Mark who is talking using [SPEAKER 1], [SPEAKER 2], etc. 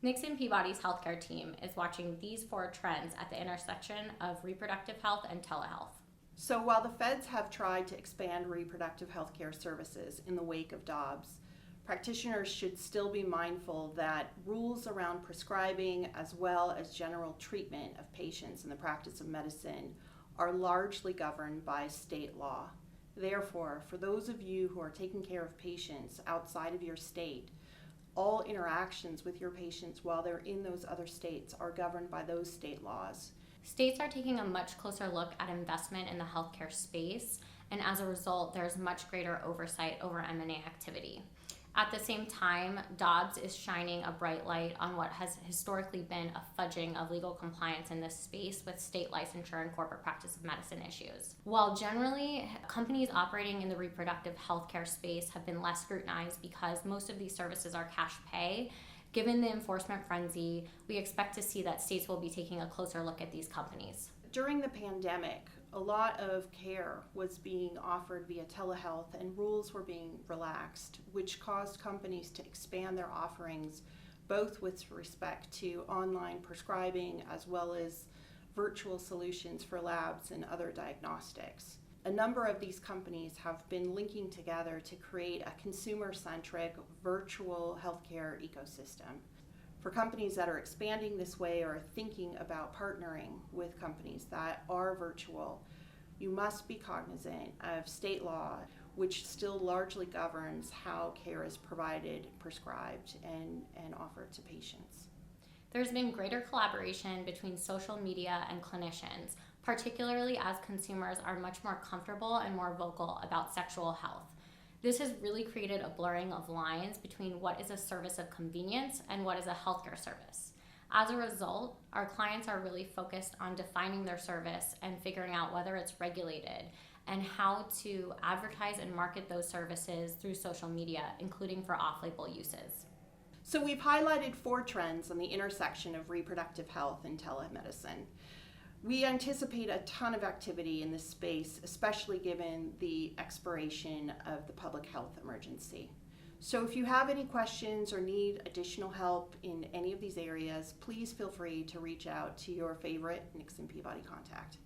[SPEAKER 1] Nixon Peabody's healthcare team is watching these four trends at the intersection of reproductive health and telehealth.
[SPEAKER 2] So while the feds have tried to expand reproductive health care services in the wake of Dobbs, practitioners should still be mindful that rules around prescribing as well as general treatment of patients in the practice of medicine are largely governed by state law. Therefore, for those of you who are taking care of patients outside of your state, all interactions with your patients while they're in those other states are governed by those state laws.
[SPEAKER 1] States are taking a much closer look at investment in the healthcare space, and as a result, there's much greater oversight over M&A activity. At the same time, Dobbs is shining a bright light on what has historically been a fudging of legal compliance in this space with state licensure and corporate practice of medicine issues. While generally, companies operating in the reproductive healthcare space have been less scrutinized because most of these services are cash pay, given the enforcement frenzy, we expect to see that states will be taking a closer look at these companies.
[SPEAKER 2] During the pandemic, a lot of care was being offered via telehealth and rules were being relaxed, which caused companies to expand their offerings both with respect to online prescribing as well as virtual solutions for labs and other diagnostics. A number of these companies have been linking together to create a consumer-centric virtual healthcare ecosystem. For companies that are expanding this way or thinking about partnering with companies that are virtual, you must be cognizant of state law, which still largely governs how care is provided, prescribed, and offered to patients.
[SPEAKER 1] There's been greater collaboration between social media and clinicians, particularly as consumers are much more comfortable and more vocal about sexual health. This has really created a blurring of lines between what is a service of convenience and what is a healthcare service. As a result, our clients are really focused on defining their service and figuring out whether it's regulated and how to advertise and market those services through social media, including for off-label uses.
[SPEAKER 2] So we've highlighted 4 trends on the intersection of reproductive health and telemedicine. We anticipate a ton of activity in this space, especially given the expiration of the public health emergency. So if you have any questions or need additional help in any of these areas, please feel free to reach out to your favorite Nixon Peabody contact.